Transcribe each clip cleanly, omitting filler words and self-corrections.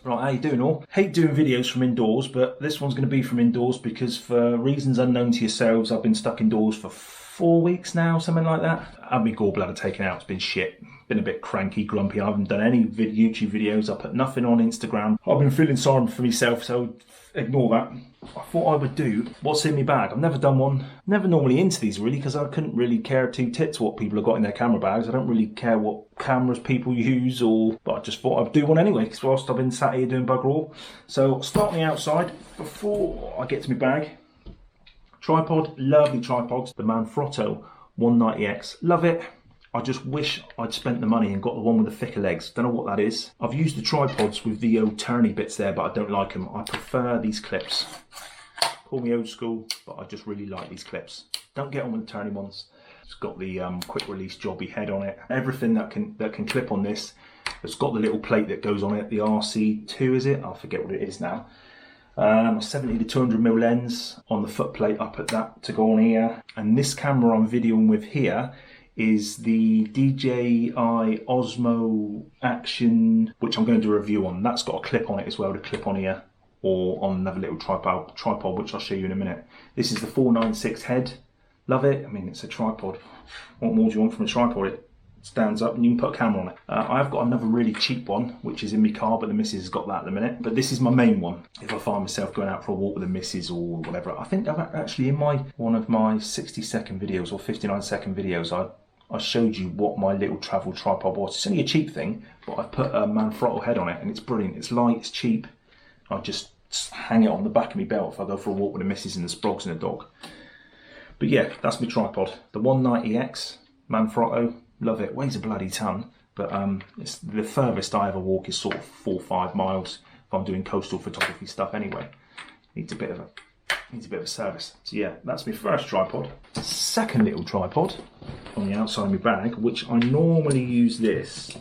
Right, how you doing all? Hate doing videos from indoors, but this one's going to be from indoors because for reasons unknown to yourselves, I've been stuck indoors for 4 weeks now, something like that. I had my gallbladder taken out, it's been shit. Been a bit cranky, grumpy, I haven't done any YouTube videos, I put nothing on Instagram. I've been feeling sorry for myself, so ignore that. I thought I would do what's in my bag. I've never done one, never normally into these really, because I couldn't really care two tits what people have got in their camera bags. I don't really care what cameras people use, but I just thought I'd do one anyway, because whilst I've been sat here doing bugger all. So start on the outside before I get to my bag. Tripod, lovely tripods. The Manfrotto 190X, love it. I just wish I'd spent the money and got the one with the thicker legs. Don't know what that is. I've used the tripods with the old turny bits there, but I don't like them. I prefer these clips. Call me old school, but I just really like these clips. Don't get on with the turny ones. It's got the quick release jobby head on it. Everything that can clip on this. It's got the little plate that goes on it. The RC2 is it? I forget what it is now. 70 to 200mm lens on the foot plate. I put that to go on here. And this camera I'm videoing with here is the DJI Osmo Action, which I'm going to do a review on. That's got a clip on it as well to clip on here, or on another little tripod, which I'll show you in a minute. This is the 496 head. Love it. I mean, it's a tripod. What more do you want from a tripod? It stands up and you can put a camera on it. I've got another really cheap one, which is in my car, but the missus has got that at the minute. But this is my main one. If I find myself going out for a walk with the missus or whatever, I think I've actually in one of my 60-second videos or 59-second videos, I showed you what my little travel tripod was. It's only a cheap thing, but I put a Manfrotto head on it and it's brilliant. It's light, it's cheap. I just hang it on the back of my belt if I go for a walk with the missus and the sprogs and the dog. But yeah, that's my tripod. The 190X Manfrotto, love it. Weighs a bloody ton, but it's the furthest I ever walk is sort of 4 or 5 miles if I'm doing coastal photography stuff anyway. Needs a bit of a service. So yeah, that's my first tripod. Second little tripod on the outside of my bag, which I normally use this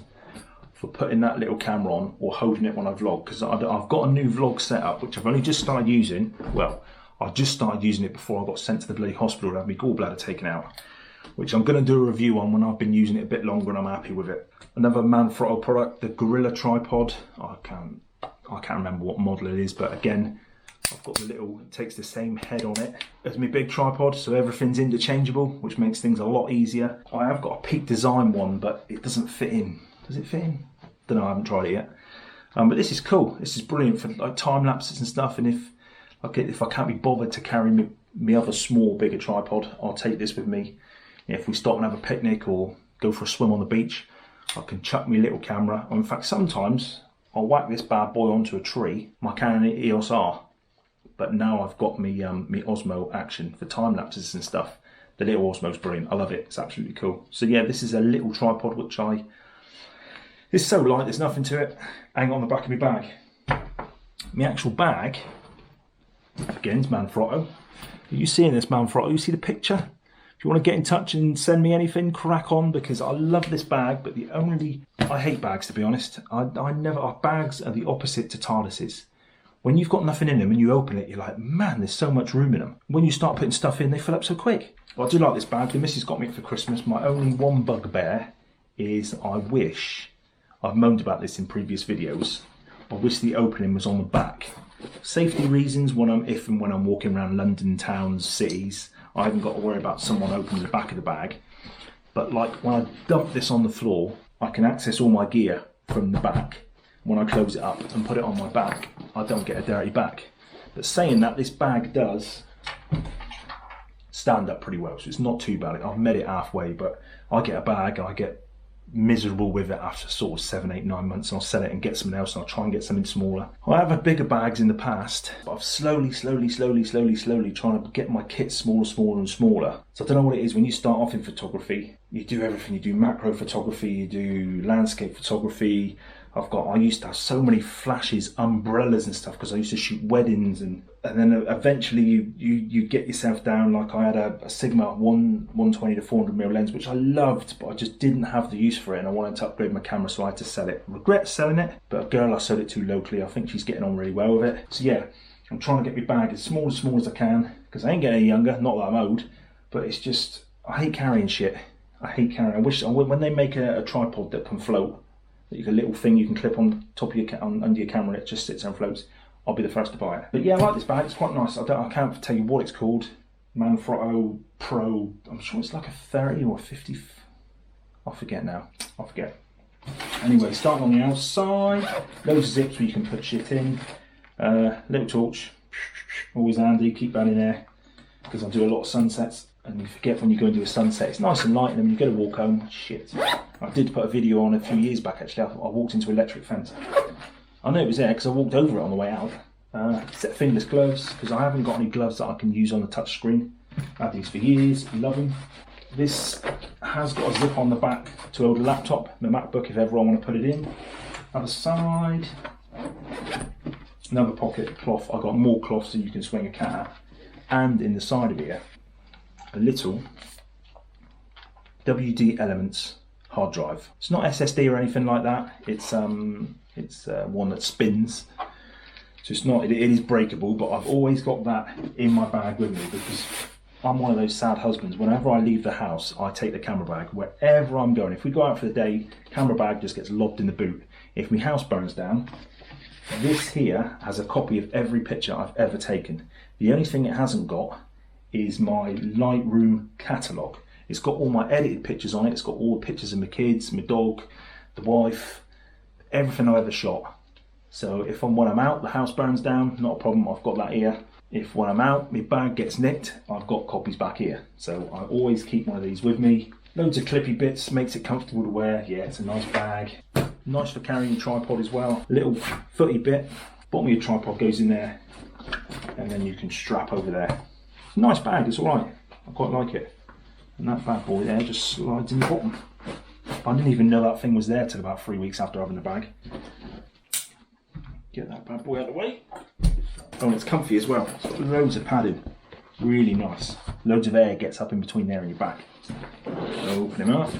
for putting that little camera on or holding it when I vlog, because I've got a new vlog setup which I've only just started using. Well, I just started using it before I got sent to the bloody hospital to have my gallbladder taken out, which I'm going to do a review on when I've been using it a bit longer and I'm happy with it. Another Manfrotto product, the Gorilla tripod. I can't remember what model it is, but again, I've got the little, it takes the same head on it as my big tripod, so everything's interchangeable, which makes things a lot easier. I have got a Peak Design one, but it doesn't fit in. Does it fit in? Don't know, I haven't tried it yet. But this is cool. This is brilliant for like time lapses and stuff. And if I can't be bothered to carry my other small, bigger tripod, I'll take this with me. If we stop and have a picnic or go for a swim on the beach, I can chuck my little camera. Or in fact, sometimes I'll whack this bad boy onto a tree, my Canon EOS R. But now I've got me Osmo Action for time lapses and stuff. The little Osmo's brilliant. I love it. It's absolutely cool. So yeah, this is a little tripod which it's so light. There's nothing to it. Hang on the back of my bag. My actual bag, again, is Manfrotto. Are you seeing this Manfrotto? You see the picture? If you want to get in touch and send me anything, crack on, because I love this bag. But I hate bags, to be honest. Bags are the opposite to TARDISes. When you've got nothing in them and you open it, you're like, man, there's so much room in them. When you start putting stuff in, they fill up so quick. But I do like this bag. The missus got me it for Christmas. My only one bugbear is I've moaned about this in previous videos, I wish the opening was on the back. Safety reasons, if and when I'm walking around London towns, cities, I haven't got to worry about someone opening the back of the bag. But like when I dump this on the floor, I can access all my gear from the back. When I close it up and put it on my back, I don't get a dirty back. But saying that, this bag does stand up pretty well, so it's not too bad. I've met it halfway, but I get a bag, I get miserable with it after sort of 7, 8, 9 months, and I'll sell it and get something else, and I'll try and get something smaller. I have had bigger bags in the past, but I've slowly trying to get my kit smaller and smaller. So I don't know what it is when you start off in photography. You do everything. You do macro photography, you do landscape photography. I used to have so many flashes, umbrellas and stuff, because I used to shoot weddings, and then eventually you get yourself down. Like I had a Sigma 120 to 400mm lens, which I loved, but I just didn't have the use for it, and I wanted to upgrade my camera, so I had to sell it. Regret selling it, but a girl I sold it to locally, I think she's getting on really well with it. So yeah, I'm trying to get my bag as small as I can, because I ain't getting any younger, not that I'm old, but it's just, I hate carrying shit. I hate carrying. I wish when they make a tripod that can float, a little thing you can clip on top of your under your camera and it just sits there and floats, I'll be the first to buy it. But yeah, I like this bag, it's quite nice. I can't tell you what it's called. Manfrotto Pro, I'm sure it's like a 30 or a 50, I forget now, Anyway, starting on the outside, loads of zips where you can put shit in. Little torch, always handy, keep that in there, because I do a lot of sunsets, and you forget when you go and do a sunset, it's nice and light, and then when you go to walk home, shit. I did put a video on a few years back actually, I walked into an electric fence. I know it was there because I walked over it on the way out. Set of fingerless gloves, because I haven't got any gloves that I can use on the touch screen. I've had these for years, love them. This has got a zip on the back to hold a laptop, my MacBook if ever I want to put it in. Other side, another pocket cloth. I've got more cloth so you can swing a cat at. And in the side of here, a little WD Elements hard drive. It's not SSD or anything like that. It's one that spins. So it's not. It is breakable, but I've always got that in my bag with me because I'm one of those sad husbands. Whenever I leave the house, I take the camera bag wherever I'm going. If we go out for the day, camera bag just gets lobbed in the boot. If my house burns down, this here has a copy of every picture I've ever taken. The only thing it hasn't got is my Lightroom catalogue. It's got all my edited pictures on it. It's got all the pictures of my kids, my dog, the wife, everything I've ever shot. So if when I'm out, the house burns down, not a problem, I've got that here. If when I'm out, my bag gets nicked, I've got copies back here. So I always keep one of these with me. Loads of clippy bits, makes it comfortable to wear. Yeah, it's a nice bag. Nice for carrying your tripod as well. Little footy bit, bottom of your tripod goes in there, and then you can strap over there. Nice bag, it's all right. I quite like it. And that bad boy there just slides in the bottom. I didn't even know that thing was there till about 3 weeks after having the bag. Get that bad boy out of the way. Oh, and it's comfy as well. It's got loads of padding. Really nice. Loads of air gets up in between there and your back. Open him up.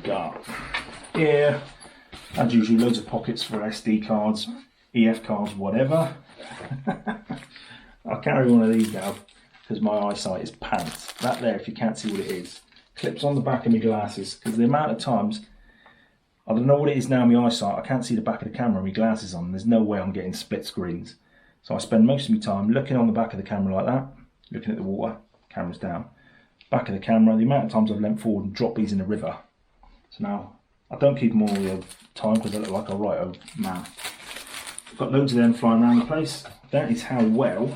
Go. Yeah. As usual, loads of pockets for SD cards, EF cards, whatever. I'll carry one of these now because my eyesight is pants. That there, if you can't see what it is, clips on the back of my glasses, because the amount of times, I don't know what it is now, my eyesight, I can't see the back of the camera, my glasses on, there's no way I'm getting split screens. So I spend most of my time looking on the back of the camera like that, looking at the water, camera's down. Back of the camera, the amount of times I've leant forward and dropped these in the river. So now, I don't keep them all the time because I look like a right old man. I've got loads of them flying around the place. That is how well,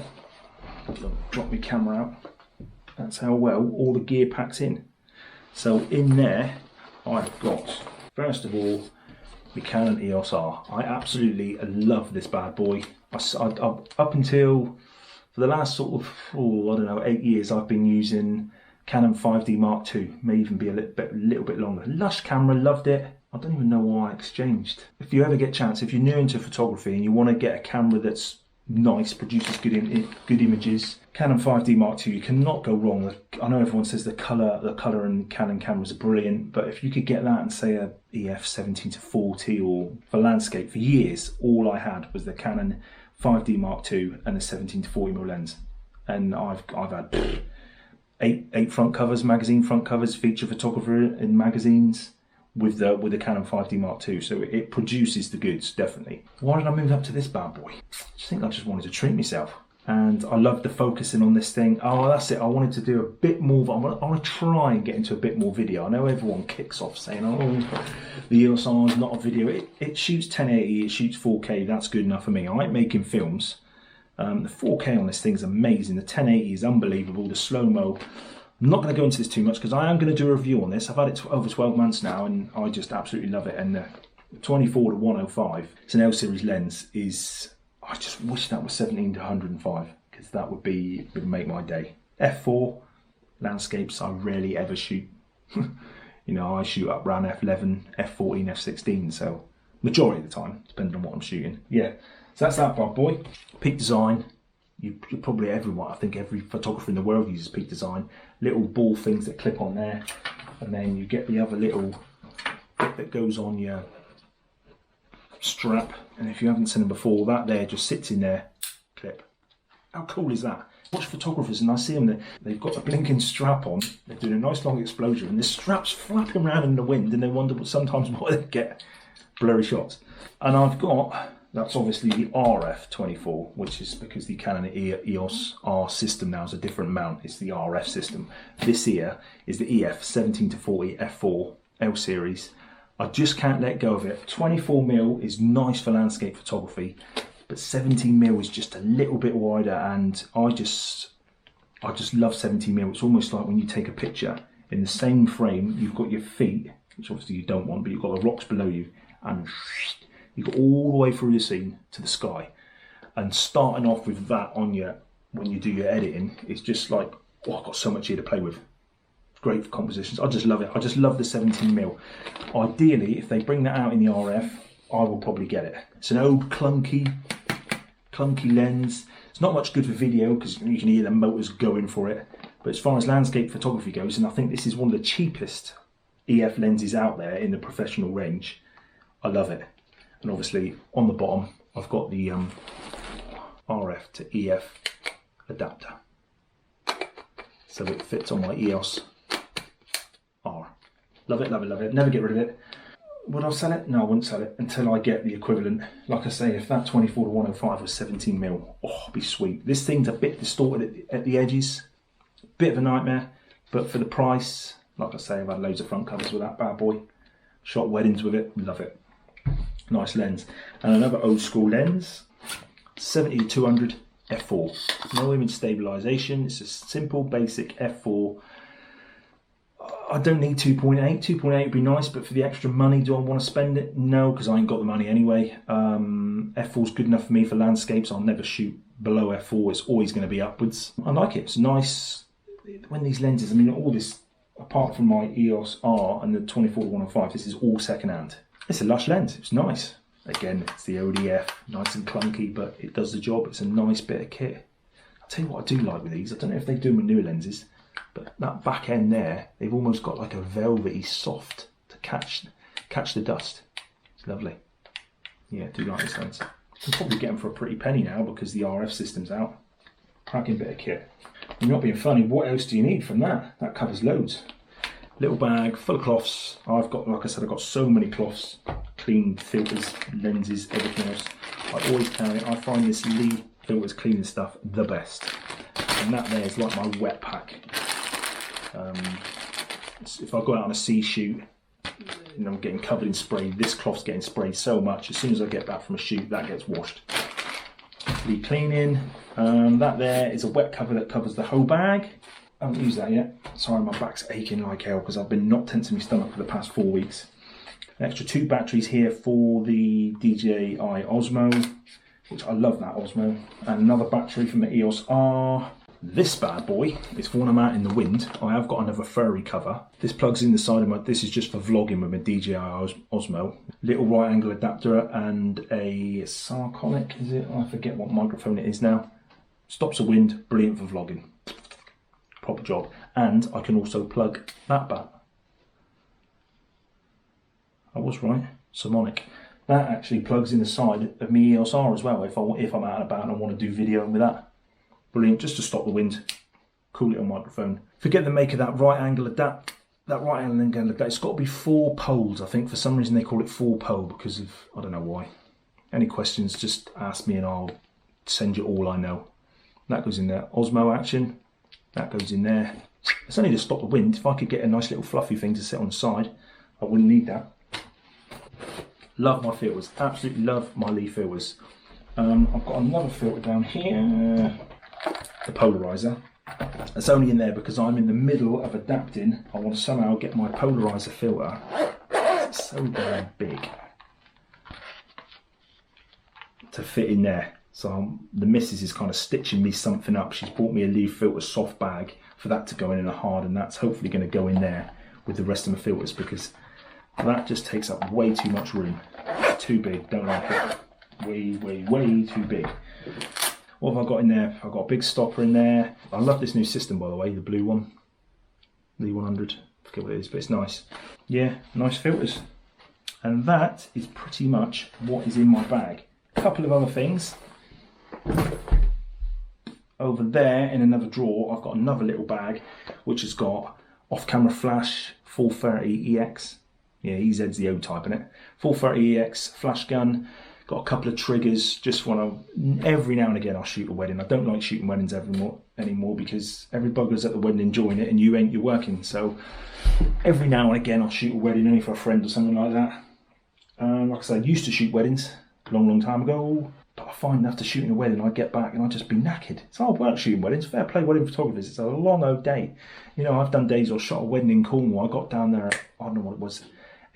drop my camera out, that's how well all the gear packs in. So in there, I've got, first of all, the Canon EOS R. I absolutely love this bad boy. Up until, for the last sort of, I don't know, 8 years, I've been using Canon 5D Mark II, may even be a little bit longer. Lush camera, loved it. I don't even know why I exchanged. If you ever get a chance, if you're new into photography and you want to get a camera that's nice, produces good images, Canon 5D Mark II, you cannot go wrong. I know everyone says the colour and Canon cameras are brilliant, but if you could get that and say a EF 17-40 or for landscape, for years, all I had was the Canon 5D Mark II and the 17-40mm lens. And I've had eight front covers, magazine front covers, feature photographer in magazines with the Canon 5D Mark II, so it produces the goods, definitely. Why did I move up to this bad boy? I think I just wanted to treat myself. And I love the focusing on this thing. Oh, that's it, I wanted to do a bit more, I want to try and get into a bit more video. I know everyone kicks off saying, oh, the EOS R is not a video. It shoots 1080, it shoots 4K, that's good enough for me. I like making films. The 4K on this thing is amazing, the 1080 is unbelievable, the slow-mo. I'm not going to go into this too much because I am going to do a review on this. I've had it for over 12 months now and I just absolutely love it. And the 24-105, it's an L series lens, I just wish that was 17-105 because that would make my day. F4 landscapes I rarely ever shoot. You know, I shoot up around F11, F14, F16, so majority of the time, depending on what I'm shooting. Yeah, so that's that bad boy. Peak design. You probably everyone, I think every photographer in the world uses Peak design. Little ball things that clip on there, and then you get the other little bit that goes on your strap. And if you haven't seen them before, that there just sits in there, clip. How cool is that? Watch photographers and I see them, they've got a blinking strap on, they're doing a nice long exposure, and the strap's flapping around in the wind, and they wonder sometimes what they get. blurry shots. And I've got, that's obviously the RF24, which is because the Canon EOS R system now is a different mount. It's the RF system. This here is the EF 17-40 f4 L series. I just can't let go of it. 24mm is nice for landscape photography, but 17mm is just a little bit wider, and I just love 17mm. It's almost like when you take a picture in the same frame, you've got your feet, which obviously you don't want, but you've got the rocks below you, and you go all the way through the scene to the sky. And starting off with that on you when you do your editing, it's just like, oh, I've got so much here to play with. Great for compositions. I just love it. I just love the 17mm. Ideally, if they bring that out in the RF, I will probably get it. It's an old clunky lens. It's not much good for video because you can hear the motors going for it. But as far as landscape photography goes, and I think this is one of the cheapest EF lenses out there in the professional range, I love it. And obviously on the bottom, I've got the RF to EF adapter. So it fits on my EOS R. Love it, love it, love it. Never get rid of it. Would I sell it? No, I wouldn't sell it until I get the equivalent. Like I say, if that 24-105 was 17mm, oh, it'd be sweet. This thing's a bit distorted at the edges. Bit of a nightmare, but for the price, like I say, I've had loads of front covers with that bad boy. Shot weddings with it, love it. Nice lens. And another old school lens, 70-200 f4. No image stabilization, it's a simple basic f4. I don't need 2.8. 2.8 would be nice, but for the extra money, do I want to spend it? No, because I ain't got the money anyway. F4 is good enough for me for landscapes. I'll never shoot below f4. It's always going to be upwards. I like it. It's nice. When these lenses, I mean, all this, apart from my EOS R and the 24-105, this is all second-hand. It's a lush lens. It's nice. Again, it's the ODF, nice and clunky, but it does the job. It's a nice bit of kit. I'll tell you what I do like with these. I don't know if they do them with newer lenses, but that back end there, they've almost got like a velvety soft to catch the dust. It's lovely. Yeah, I do like this lens. You can probably get them for a pretty penny now because the RF system's out. Cracking bit of kit. You're not being funny, what else do you need from that? That covers loads. Little bag full of cloths. I've got, like I said, I've got so many cloths. Clean filters, lenses, everything else. I always carry it. I find this Lee filters cleaning stuff the best. And that there is like my wet pack. If I go out on a sea shoot and I'm getting covered in spray, this cloth's getting sprayed so much. As soon as I get back from a shoot, that gets washed. Lee cleaning. That there is a wet cover that covers the whole bag. I haven't used that yet. Sorry, my back's aching like hell because I've been not tensing my stomach for the past 4 weeks. An extra 2 batteries here for the DJI Osmo, which I love that Osmo. And another battery from the EOS R. This bad boy is for when I'm out in the wind. I have got another furry cover. This plugs in the side of my, this is just for vlogging with my DJI Osmo. Little right angle adapter and a Sarconic, is it? I forget what microphone it is now. Stops the wind, brilliant for vlogging. Proper job. And I can also plug that back. I was right, Sarconic. That actually plugs in the side of my EOS R as well if I'm out and about and I want to do videoing with that. Brilliant, just to stop the wind. Cool little microphone. Forget the make of that right angle adapt. That right angle adapt. It's got to be 4 poles. I think for some reason they call it 4 pole because of, I don't know why. Any questions, just ask me and I'll send you all I know. That goes in there. Osmo action. That goes in there. It's only to stop the wind. If I could get a nice little fluffy thing to sit on the side, I wouldn't need that. Love my filters. Absolutely love my Lee filters. I've got another filter down here. The polarizer. It's only in there because I'm in the middle of adapting. I want to somehow get my polarizer filter. It's so damn big to fit in there. So the missus is kind of stitching me something up. She's bought me a Lee filter soft bag for that to go in a hard, and that's hopefully going to go in there with the rest of my filters because that just takes up way too much room. It's too big, don't like it. Way too big. What have I got in there? I've got a big stopper in there. I love this new system, by the way, the blue one. Lee 100, I forget what it is, but it's nice. Yeah, nice filters. And that is pretty much what is in my bag. A couple of other things. Over there in another drawer, I've got another little bag, which has got off-camera flash, 430 EX, Yeah, EZ's the O type in it. 430EX flash gun. Got a couple of triggers just when every now and again I'll shoot a wedding. I don't like shooting weddings anymore because every bugger's at the wedding enjoying it and you're working. So every now and again I'll shoot a wedding only for a friend or something like that. Like I said, I used to shoot weddings a long time ago, but I find after shooting a wedding I get back and I'd just be knackered. It's hard work shooting weddings. Fair play wedding photographers. It's a long old day. You know, I've done days where I shot a wedding in Cornwall. I got down there at, I don't know what it was,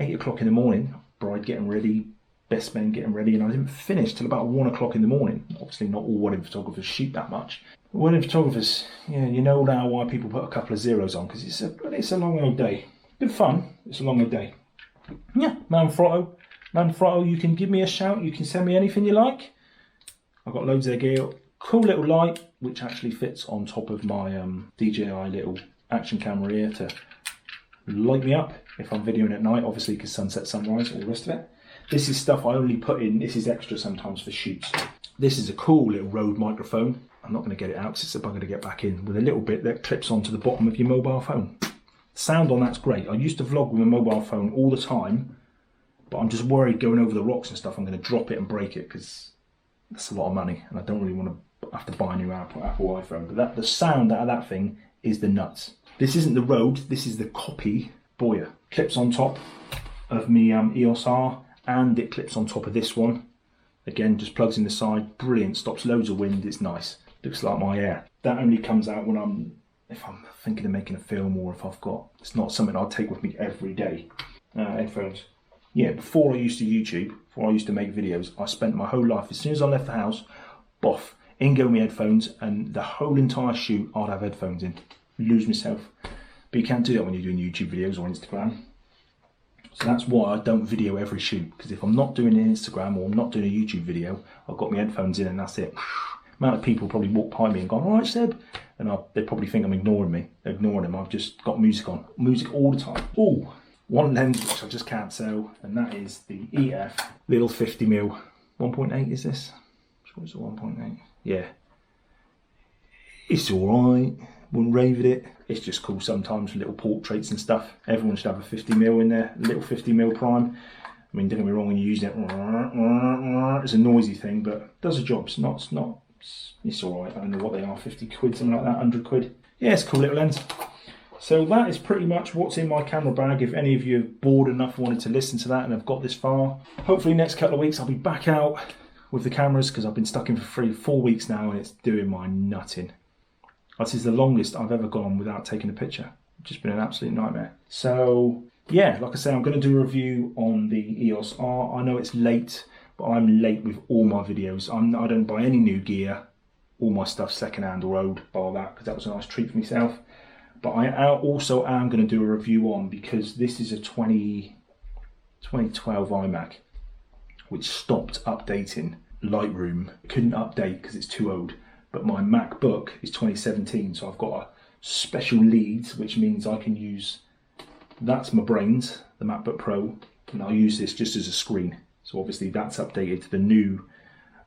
8 o'clock in the morning, bride getting ready, best men getting ready, and I didn't finish till about 1 o'clock in the morning. Obviously not all wedding photographers shoot that much. Wedding photographers, yeah, you know now why people put a couple of zeros on, because it's a long old day. Good fun, it's a long old day. Yeah, Manfrotto, you can give me a shout, you can send me anything you like. I've got loads of gear. Cool little light, which actually fits on top of my DJI little action camera here to light me up if I'm videoing at night, obviously because sunset, sunrise, all the rest of it. This is stuff I only put in, this is extra sometimes for shoots. This is a cool little Rode microphone. I'm not going to get it out because it's a bugger to get back in, with a little bit that clips onto the bottom of your mobile phone. Sound on that's great. I used to vlog with my mobile phone all the time, but I'm just worried going over the rocks and stuff, I'm going to drop it and break it because that's a lot of money and I don't really want to have to buy a new Apple iPhone. But the sound out of that thing is the nuts. This isn't the Rode, this is the copy Boya. Clips on top of me EOS R, and it clips on top of this one. Again, just plugs in the side, brilliant, stops loads of wind, it's nice. Looks like my hair. That only comes out when if I'm thinking of making a film, or if it's not something I'll take with me every day. Headphones. Yeah, before I used to YouTube, before I used to make videos, I spent my whole life, as soon as I left the house, boff, in go my headphones, and the whole entire shoot I'd have headphones in. Lose myself. But you can't do that when you're doing YouTube videos or Instagram. So that's why I don't video every shoot, because if I'm not doing an Instagram or I'm not doing a YouTube video, I've got my headphones in and that's it. Amount of people probably walk by me and go, "All right, Seb," and they probably think I'm ignoring me. They're ignoring them. I've just got music on, music all the time. Oh, one lens which I just can't sell, and that is the EF little 50mm. 1.8 is this? Sure it's a 1.8. Yeah, it's all right. Wouldn't rave at it. It's just cool sometimes for little portraits and stuff. Everyone should have a 50mm in there, a little 50mm prime. I mean, don't get me wrong when you use it, it's a noisy thing, but it does a job. It's all right. I don't know what they are, 50 quid, something like that, 100 quid. Yeah, it's a cool little lens. So that is pretty much what's in my camera bag. If any of you are bored enough wanted to listen to that and have got this far, hopefully next couple of weeks I'll be back out with the cameras, because I've been stuck in for 4 weeks now and it's doing my nutting. This is the longest I've ever gone without taking a picture. It's just been an absolute nightmare. So yeah, like I say, I'm going to do a review on the EOS R. I know it's late, but I'm late with all my videos. I don't buy any new gear. All my stuff's second-hand or old, bar that, because that was a nice treat for myself. But I also am going to do a review on, because this is a 2012 iMac, which stopped updating Lightroom. It couldn't update because it's too old. But my MacBook is 2017, so I've got a special leads, which means I can use, that's my brains, the MacBook Pro, and I'll use this just as a screen. So obviously that's updated to the new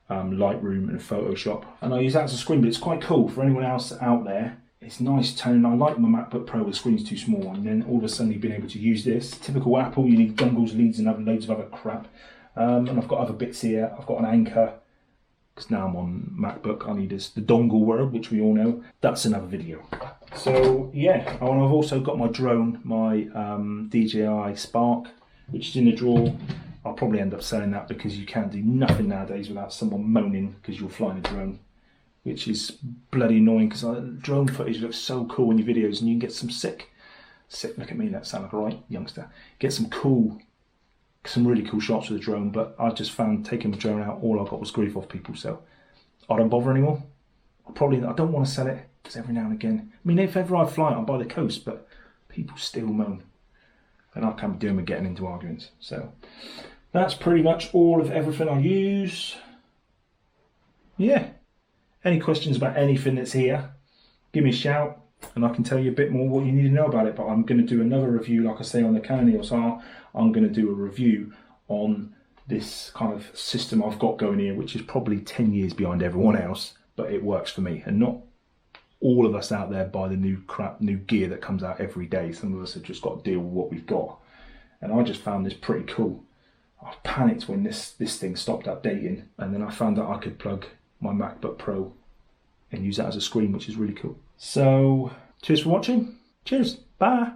Lightroom and Photoshop, and I use that as a screen. But it's quite cool for anyone else out there. It's nice tone. I like my MacBook Pro, the screen's too small, and then all of a sudden you've been able to use this. Typical Apple, you need dongles, leads, and loads of other crap. And I've got other bits here. I've got an anchor, because now I'm on MacBook, I need the dongle word, which we all know. That's another video. So yeah, and I've also got my drone, my DJI Spark, which is in the drawer. I'll probably end up selling that, because you can't do nothing nowadays without someone moaning because you're flying a drone, which is bloody annoying, because drone footage looks so cool in your videos, and you can get some sick, look at me, that sound like a right youngster, get some really cool shots with the drone. But I just found taking the drone out, all I got was grief off people, so I don't bother anymore. I don't want to sell it, because every now and again, I mean, if ever I fly it, I'm by the coast, but people still moan, and I can't be doing with getting into arguments. So that's pretty much all of everything I use. Yeah, any questions about anything that's here, give me a shout, and I can tell you a bit more what you need to know about it. But I'm going to do another review, like I say, on the Canon EOS R. I'm going to do a review on this kind of system I've got going here, which is probably 10 years behind everyone else, but it works for me. And not all of us out there buy the new gear that comes out every day. Some of us have just got to deal with what we've got. and I just found this pretty cool. I panicked when this thing stopped updating, and then I found out I could plug my MacBook Pro and use that as a screen, which is really cool. So cheers for watching. Cheers. Bye.